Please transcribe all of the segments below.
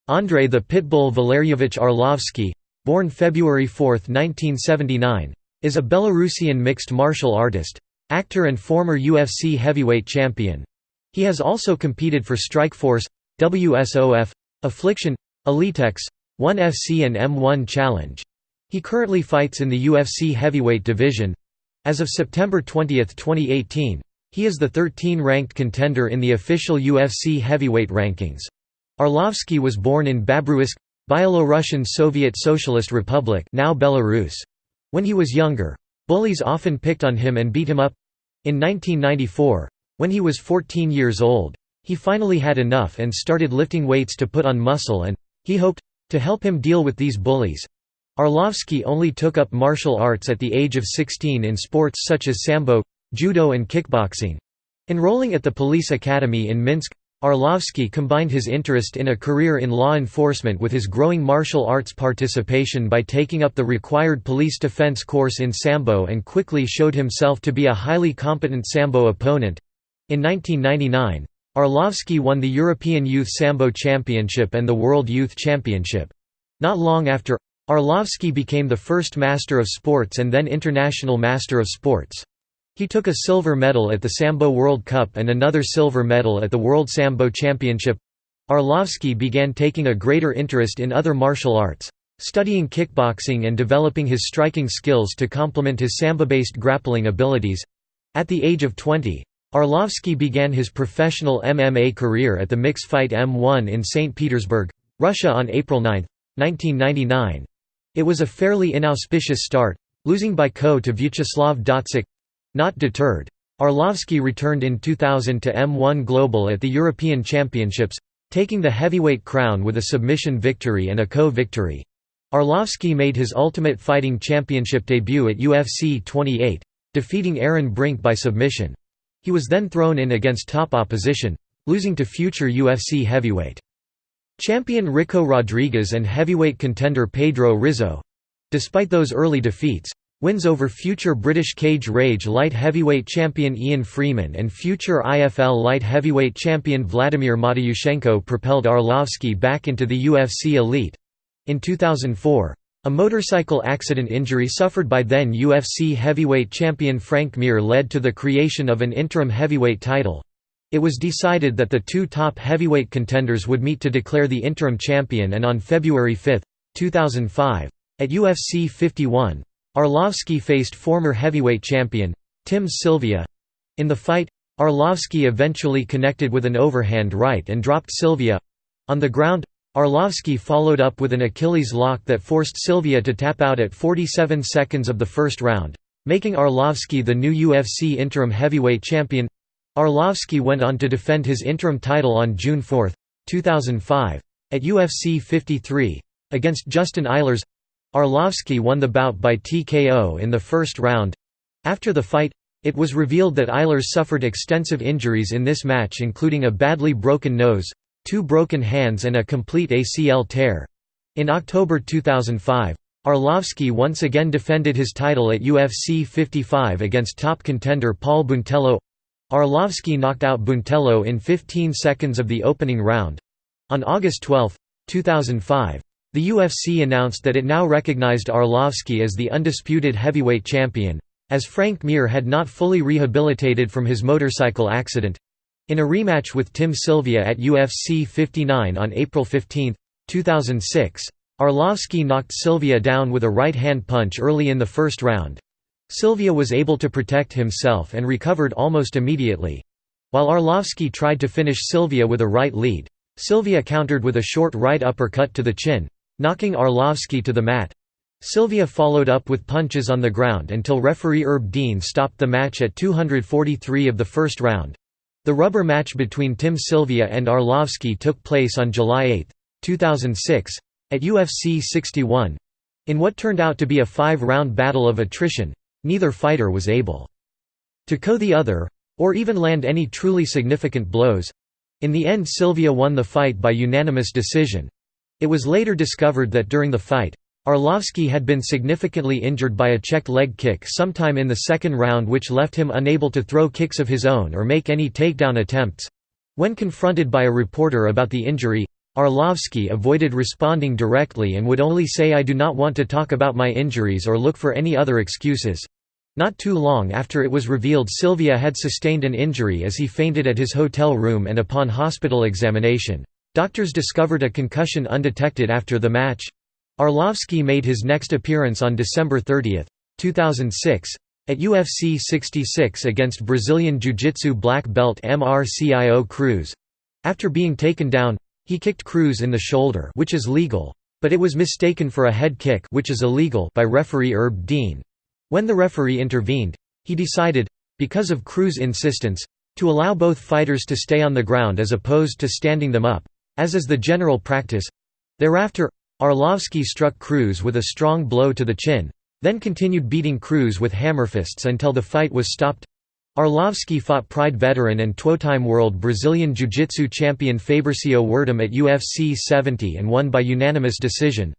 Andrei the Pitbull Valeryevich Arlovski, born February 4, 1979, is a Belarusian mixed martial artist, actor and former UFC Heavyweight Champion. He has also competed for Strikeforce, WSOF, Affliction, EliteXC, FC and M1 Challenge. He currently fights in the UFC Heavyweight division. As of September 20, 2018, he is the 13th-ranked contender in the official UFC Heavyweight rankings. Arlovsky was born in Babruisk, Byelorussian Soviet Socialist Republic, now Belarus. When he was younger, bullies often picked on him and beat him up. In 1994, when he was 14 years old, he finally had enough and started lifting weights to put on muscle and, he hoped, to help him deal with these bullies. Arlovsky only took up martial arts at the age of 16 in sports such as sambo, judo and kickboxing. Enrolling at the police academy in Minsk, Arlovsky combined his interest in a career in law enforcement with his growing martial arts participation by taking up the required police defense course in sambo and quickly showed himself to be a highly competent sambo opponent. In 1999, Arlovsky won the European Youth Sambo Championship and the World Youth Championship. Not long after, Arlovsky became the first Master of Sports and then International Master of Sports. He took a silver medal at the Sambo World Cup and another silver medal at the World Sambo Championship. Arlovsky began taking a greater interest in other martial arts, studying kickboxing and developing his striking skills to complement his sambo-based grappling abilities. At the age of 20, Arlovsky began his professional MMA career at the Mix Fight M1 in St. Petersburg, Russia on April 9, 1999. It was a fairly inauspicious start, losing by KO to Vyacheslav Dotsik. Not deterred, Arlovsky returned in 2000 to M1 Global at the European Championships, taking the heavyweight crown with a submission victory and a KO victory. Arlovsky made his Ultimate Fighting Championship debut at UFC 28, defeating Aaron Brink by submission. He was then thrown in against top opposition, losing to future UFC heavyweight champion Rico Rodriguez and heavyweight contender Pedro Rizzo. Despite those early defeats, wins over future British Cage Rage light heavyweight champion Ian Freeman and future IFL light heavyweight champion Vladimir Matyushenko propelled Arlovsky back into the UFC elite. In 2004, a motorcycle accident injury suffered by then UFC heavyweight champion Frank Mir led to the creation of an interim heavyweight title. It was decided that the two top heavyweight contenders would meet to declare the interim champion, and on February 5, 2005, at UFC 51, Arlovsky faced former heavyweight champion, Tim Sylvia. In the fight, Arlovsky eventually connected with an overhand right and dropped Sylvia. On the ground, Arlovsky followed up with an Achilles lock that forced Sylvia to tap out at 47 seconds of the first round, making Arlovsky the new UFC interim heavyweight champion. Arlovsky went on to defend his interim title on June 4, 2005, at UFC 53, against Justin Eilers. Arlovsky won the bout by TKO in the first round. After the fight, it was revealed that Eilers suffered extensive injuries in this match, including a badly broken nose, 2 broken hands and a complete ACL tear. In October 2005, Arlovsky once again defended his title at UFC 55 against top contender Paul Buntello. Arlovsky knocked out Buntello in 15 seconds of the opening round. On August 12, 2005, the UFC announced that it now recognized Arlovsky as the undisputed heavyweight champion, as Frank Mir had not fully rehabilitated from his motorcycle accident. In a rematch with Tim Sylvia at UFC 59 on April 15, 2006, Arlovsky knocked Sylvia down with a right-hand punch early in the first round. Sylvia was able to protect himself and recovered almost immediately. While Arlovsky tried to finish Sylvia with a right lead, Sylvia countered with a short right uppercut to the chin, knocking Arlovsky to the mat. Sylvia followed up with punches on the ground until referee Herb Dean stopped the match at 243 of the first round. The rubber match between Tim Sylvia and Arlovsky took place on July 8, 2006, at UFC 61. In what turned out to be a 5-round battle of attrition, neither fighter was able to KO the other, or even land any truly significant blows. In the end, Sylvia won the fight by unanimous decision. It was later discovered that during the fight, Arlovsky had been significantly injured by a checked leg kick sometime in the second round, which left him unable to throw kicks of his own or make any takedown attempts. When confronted by a reporter about the injury, Arlovsky avoided responding directly and would only say, "I do not want to talk about my injuries or look for any other excuses." Not too long after it was revealed Sylvia had sustained an injury as he fainted at his hotel room, and upon hospital examination, doctors discovered a concussion undetected after the match. Arlovsky made his next appearance on December 30, 2006, at UFC 66 against Brazilian Jiu-Jitsu black belt Mrcio Cruz. After being taken down, he kicked Cruz in the shoulder, which is legal, but it was mistaken for a head kick, which is illegal, by referee Herb Dean. When the referee intervened, he decided, because of Cruz's insistence, to allow both fighters to stay on the ground as opposed to standing them up, as is the general practice. Thereafter, Arlovsky struck Cruz with a strong blow to the chin, then continued beating Cruz with hammerfists until the fight was stopped. Arlovsky fought Pride veteran and two-time world Brazilian Jiu-Jitsu champion Fabricio Werdum at UFC 70 and won by unanimous decision.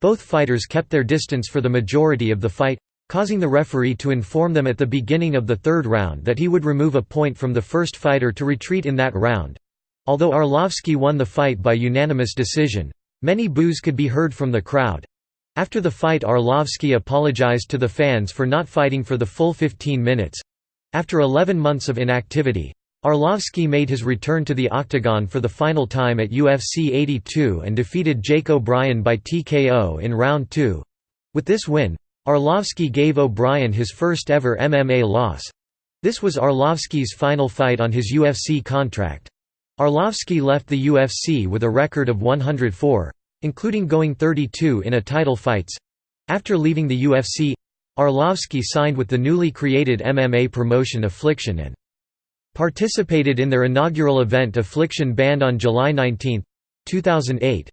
Both fighters kept their distance for the majority of the fight, causing the referee to inform them at the beginning of the third round that he would remove a point from the first fighter to retreat in that round. Although Arlovsky won the fight by unanimous decision, many boos could be heard from the crowd. After the fight, Arlovsky apologized to the fans for not fighting for the full 15 minutes. After 11 months of inactivity, Arlovsky made his return to the octagon for the final time at UFC 82 and defeated Jake O'Brien by TKO in round 2. With this win, Arlovsky gave O'Brien his first ever MMA loss. This was Arlovsky's final fight on his UFC contract. Arlovsky left the UFC with a record of 104, including going 32 in title fights. After leaving the UFC, Arlovsky signed with the newly created MMA promotion Affliction and participated in their inaugural event Affliction banned on July 19, 2008.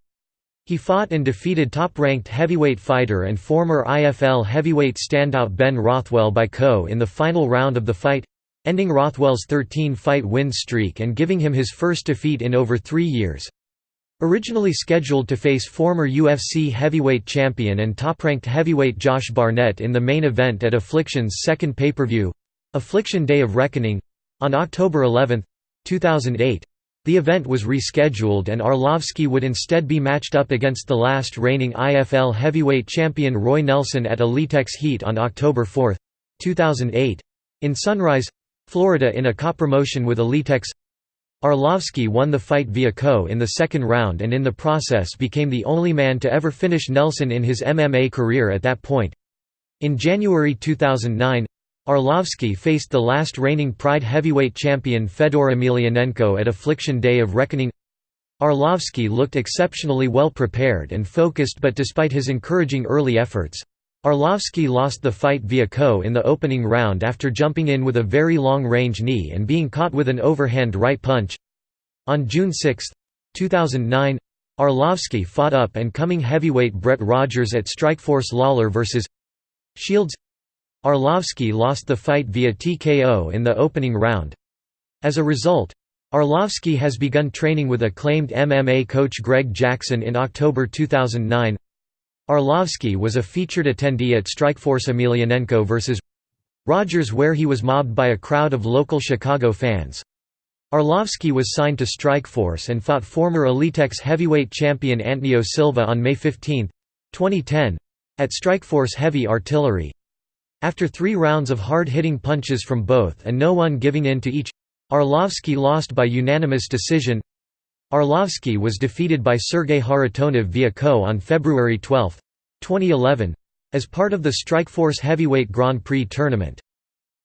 He fought and defeated top-ranked heavyweight fighter and former IFL heavyweight standout Ben Rothwell by KO in the final round of the fight, ending Rothwell's 13-fight win streak and giving him his first defeat in over 3 years. Originally scheduled to face former UFC heavyweight champion and top-ranked heavyweight Josh Barnett in the main event at Affliction's second pay-per-view, Affliction Day of Reckoning, on October 11, 2008, the event was rescheduled and Arlovsky would instead be matched up against the last reigning IFL heavyweight champion Roy Nelson at EliteXC on October 4, 2008, in Sunrise, Florida in a co-promotion with EliteXC. Arlovsky won the fight via KO in the second round and in the process became the only man to ever finish Nelson in his MMA career at that point. In January 2009, Arlovsky faced the last reigning Pride heavyweight champion Fedor Emelianenko at Affliction Day of Reckoning. Arlovsky looked exceptionally well prepared and focused, but despite his encouraging early efforts, Arlovsky lost the fight via KO in the opening round after jumping in with a very long-range knee and being caught with an overhand right punch. On June 6, 2009, Arlovsky fought up-and-coming heavyweight Brett Rogers at Strikeforce Lawler vs. Shields. Arlovsky lost the fight via TKO in the opening round. As a result, Arlovsky has begun training with acclaimed MMA coach Greg Jackson in October 2009. Arlovsky was a featured attendee at Strikeforce Emelianenko vs. Rogers, where he was mobbed by a crowd of local Chicago fans. Arlovsky was signed to Strikeforce and fought former EliteXC heavyweight champion Antônio Silva on May 15, 2010, at Strikeforce Heavy Artillery. After 3 rounds of hard-hitting punches from both and no one giving in to each, Arlovsky lost by unanimous decision. Arlovsky was defeated by Sergey Kharitonov via KO on February 12, 2011, as part of the Strikeforce Heavyweight Grand Prix tournament.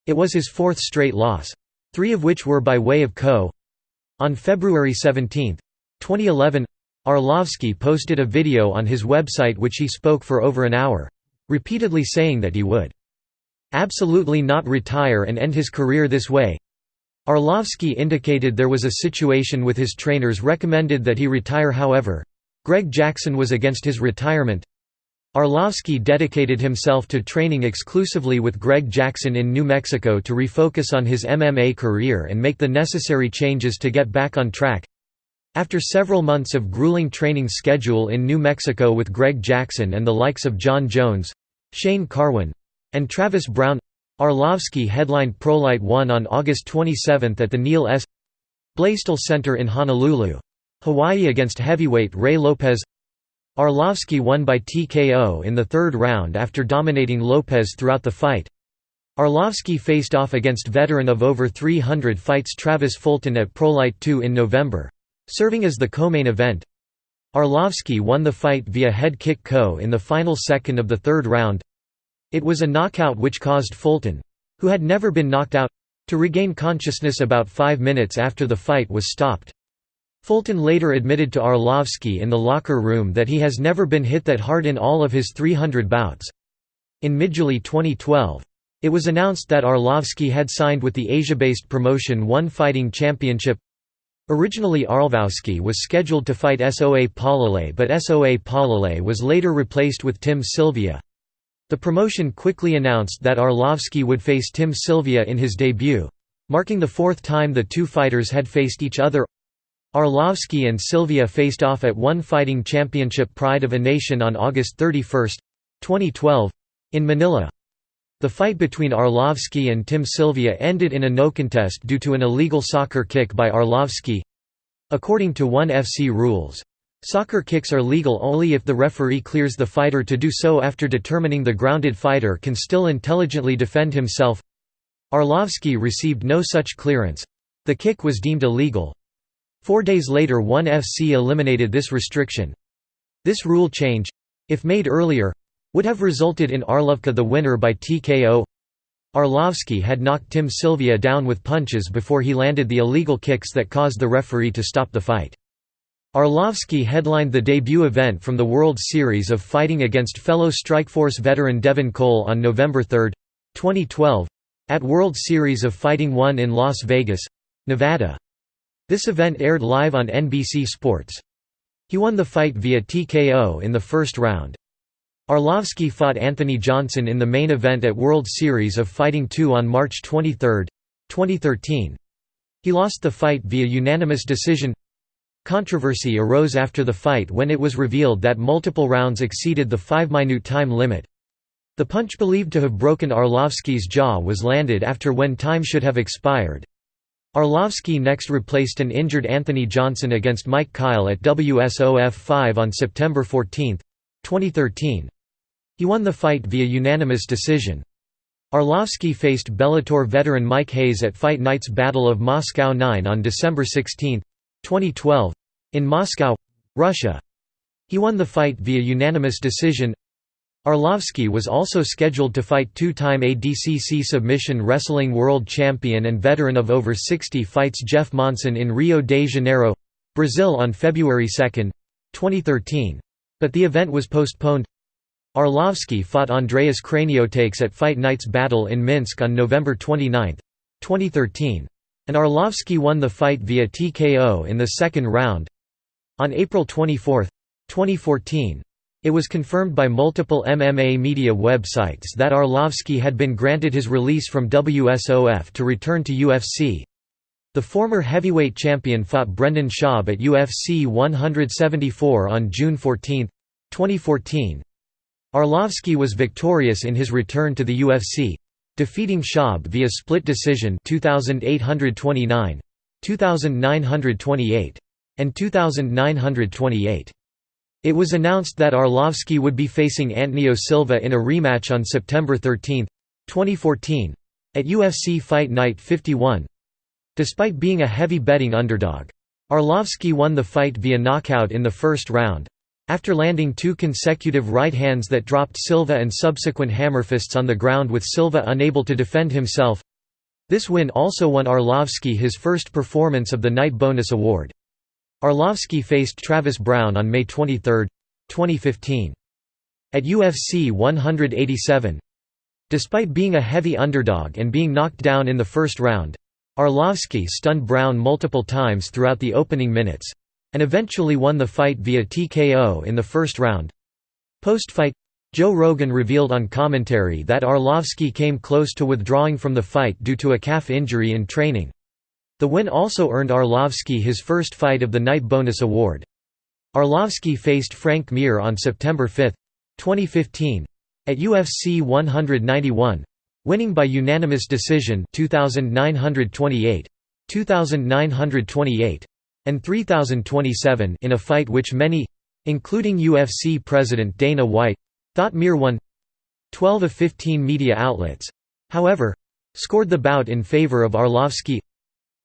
It was his 4th straight loss, 3 of which were by way of KO. On February 17, 2011, Arlovsky posted a video on his website which he spoke for over an hour, repeatedly saying that he would absolutely not retire and end his career this way. Arlovsky indicated there was a situation with his trainers recommended that he retire. However, Greg Jackson was against his retirement. Arlovsky dedicated himself to training exclusively with Greg Jackson in New Mexico to refocus on his MMA career and make the necessary changes to get back on track. After several months of grueling training schedule in New Mexico with Greg Jackson and the likes of John Jones, Shane Carwin, and Travis Brown, Arlovsky headlined ProLite 1 on August 27 at the Neil S. Blaisdell Center in Honolulu. Hawaii against heavyweight Ray Lopez. Arlovsky won by TKO in the third round after dominating Lopez throughout the fight. Arlovsky faced off against veteran of over 300 fights Travis Fulton at ProLight 2 in November, serving as the co-main event. Arlovsky won the fight via head kick KO in the final second of the third round. It was a knockout which caused Fulton, who had never been knocked out, to regain consciousness about 5 minutes after the fight was stopped. Fulton later admitted to Arlovsky in the locker room that he has never been hit that hard in all of his 300 bouts. In mid-July 2012, it was announced that Arlovsky had signed with the Asia-based promotion One Fighting Championship. Originally Arlovsky was scheduled to fight Soa Palale, but Soa Palale was later replaced with Tim Sylvia. The promotion quickly announced that Arlovsky would face Tim Sylvia in his debut, marking the fourth time the two fighters had faced each other. Arlovsky and Sylvia faced off at One Fighting Championship Pride of a Nation on August 31, 2012, in Manila. The fight between Arlovsky and Tim Sylvia ended in a no contest due to an illegal soccer kick by Arlovsky. According to ONE FC rules, soccer kicks are legal only if the referee clears the fighter to do so after determining the grounded fighter can still intelligently defend himself. Arlovsky received no such clearance. The kick was deemed illegal. 4 days later ONE FC eliminated this restriction. This rule change, if made earlier, would have resulted in Arlovka the winner by TKO. Arlovsky had knocked Tim Sylvia down with punches before he landed the illegal kicks that caused the referee to stop the fight. Arlovsky headlined the debut event from the World Series of Fighting against fellow Strikeforce veteran Devin Cole on November 3, 2012, at World Series of Fighting 1 in Las Vegas, Nevada. This event aired live on NBC Sports. He won the fight via TKO in the first round. Arlovsky fought Anthony Johnson in the main event at World Series of Fighting 2 on March 23, 2013. He lost the fight via unanimous decision. Controversy arose after the fight when it was revealed that multiple rounds exceeded the 5-minute time limit. The punch believed to have broken Arlovsky's jaw was landed after when time should have expired. Arlovsky next replaced an injured Anthony Johnson against Mike Kyle at WSOF 5 on September 14, 2013. He won the fight via unanimous decision. Arlovsky faced Bellator veteran Mike Hayes at Fight Night's Battle of Moscow 9 on December 16, 2012, in Moscow, Russia. He won the fight via unanimous decision. Arlovsky was also scheduled to fight two-time ADCC submission wrestling world champion and veteran of over 60 fights Jeff Monson in Rio de Janeiro, Brazil on February 2, 2013. But the event was postponed. Arlovsky fought Andreas Kraniotakis at Fight Night's Battle in Minsk on November 29, 2013. And Arlovsky won the fight via TKO in the second round. On April 24, 2014, it was confirmed by multiple MMA media websites that Arlovsky had been granted his release from WSOF to return to UFC. The former heavyweight champion fought Brendan Schaub at UFC 174 on June 14, 2014. Arlovsky was victorious in his return to the UFC, defeating Schaub via split decision 2829, 2928, and 2928. It was announced that Arlovsky would be facing Antonio Silva in a rematch on September 13, 2014, at UFC Fight Night 51. Despite being a heavy betting underdog, Arlovsky won the fight via knockout in the first round, after landing two consecutive right hands that dropped Silva and subsequent hammerfists on the ground with Silva unable to defend himself. This win also won Arlovsky his first performance of the night bonus award. Arlovsky faced Travis Browne on May 23, 2015. At UFC 187. Despite being a heavy underdog and being knocked down in the first round, Arlovsky stunned Browne multiple times throughout the opening minutes, and eventually won the fight via TKO in the first round. Post-fight, Joe Rogan revealed on commentary that Arlovsky came close to withdrawing from the fight due to a calf injury in training. The win also earned Arlovsky his first fight of the night bonus award. Arlovsky faced Frank Mir on September 5, 2015, at UFC 191, winning by unanimous decision 2928, 2928, and 3027 in a fight which many, including UFC President Dana White, thought Mir won. 12 of 15 media outlets, however, scored the bout in favor of Arlovsky.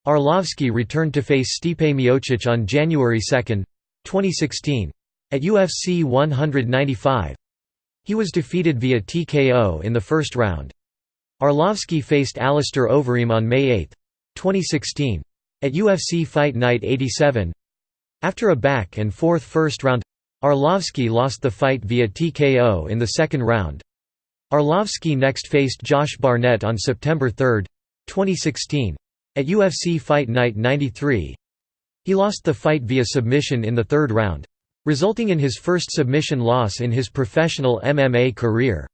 Arlovsky returned to face Stipe Miocic on January 2, 2016, at UFC 195. He was defeated via TKO in the first round. Arlovsky faced Alistair Overeem on May 8, 2016, at UFC Fight Night 87. After a back-and-forth first round, Arlovsky lost the fight via TKO in the second round. Arlovsky next faced Josh Barnett on September 3, 2016, at UFC Fight Night 93. He lost the fight via submission in the third round, resulting in his first submission loss in his professional MMA career.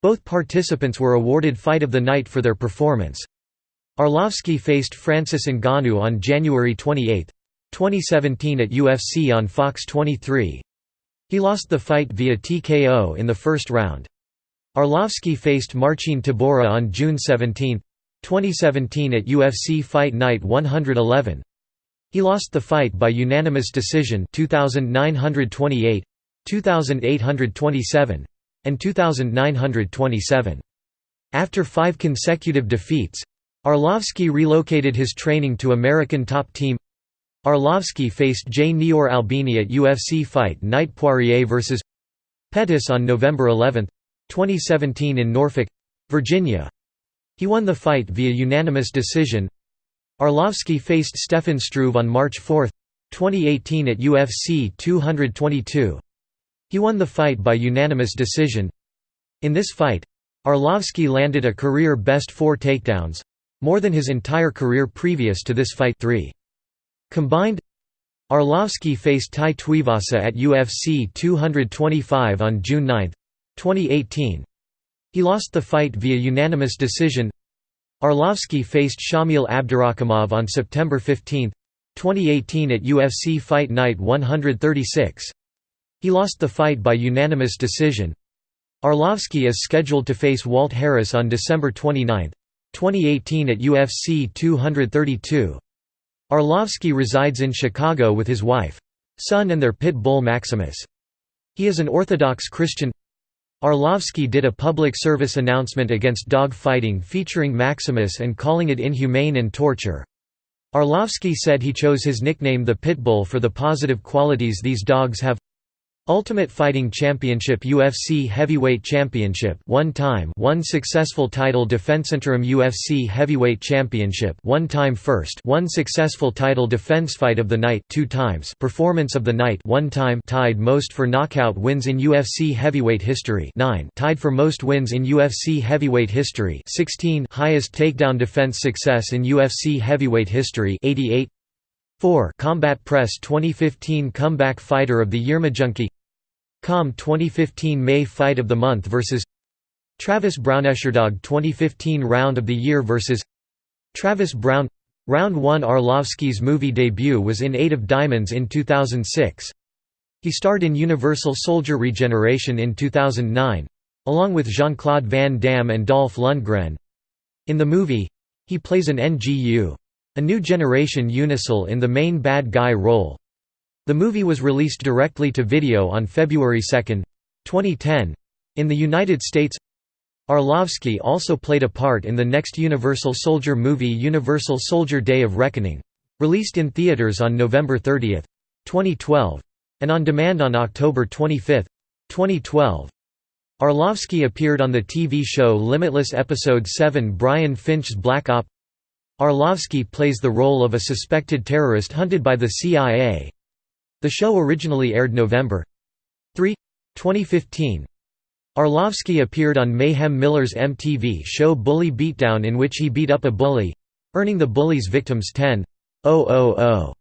Both participants were awarded Fight of the Night for their performance. Arlovsky faced Francis Ngannou on January 28, 2017 at UFC on Fox 23. He lost the fight via TKO in the first round. Arlovsky faced Marcin Tybura on June 17, 2017 at UFC Fight Night 111. He lost the fight by unanimous decision 2928, 2827, and 2927. After 5 consecutive defeats, Arlovsky relocated his training to American Top Team. Arlovsky faced J. Nior Albini at UFC Fight Night Poirier vs. Pettis on November 11, 2017 in Norfolk, Virginia. He won the fight via unanimous decision. Arlovsky faced Stefan Struve on March 4, 2018 at UFC 222. He won the fight by unanimous decision. In this fight, Arlovsky landed a career-best 4 takedowns, more than his entire career previous to this fight 3. Combined, Arlovsky faced Tai Tuivasa at UFC 225 on June 9, 2018. He lost the fight via unanimous decision. Arlovsky faced Shamil Abdurakhimov on September 15, 2018 at UFC Fight Night 136. He lost the fight by unanimous decision. Arlovsky is scheduled to face Walt Harris on December 29, 2018 at UFC 232. Arlovsky resides in Chicago with his wife, son and their pit bull Maximus. He is an Orthodox Christian. Arlovsky did a public service announcement against dog fighting featuring Maximus and calling it inhumane and torture. Arlovsky said he chose his nickname the Pitbull for the positive qualities these dogs have. Ultimate Fighting Championship UFC Heavyweight Championship 1 time, 1 successful title defense. Interim UFC Heavyweight Championship 1 time first, 1 successful title defense. Fight of the Night 2 times, Performance of the Night 1 time, tied most for knockout wins in UFC Heavyweight history 9, tied for most wins in UFC Heavyweight history 16, highest takedown defense success in UFC Heavyweight history 88. 4. Combat Press 2015 Comeback Fighter of the Year. Majunkie Com 2015 May Fight of the Month vs. Travis Brown. Esherdog 2015 Round of the Year vs. Travis Brown. Round 1. Arlovsky's movie debut was in 8 of Diamonds in 2006. He starred in Universal Soldier Regeneration in 2009, along with Jean-Claude Van Damme and Dolph Lundgren. In the movie, he plays an NGU, a new generation Unicel, in the main bad guy role. The movie was released directly to video on February 2, 2010, in the United States. Arlovsky also played a part in the next Universal Soldier movie Universal Soldier Day of Reckoning, released in theaters on November 30, 2012, and on demand on October 25, 2012. Arlovsky appeared on the TV show Limitless Episode 7 Brian Finch's Black Op. Arlovsky plays the role of a suspected terrorist hunted by the CIA. The show originally aired November 3, 2015. Arlovsky appeared on Mayhem Miller's MTV show Bully Beatdown, in which he beat up a bully, earning the bully's victims $10,000.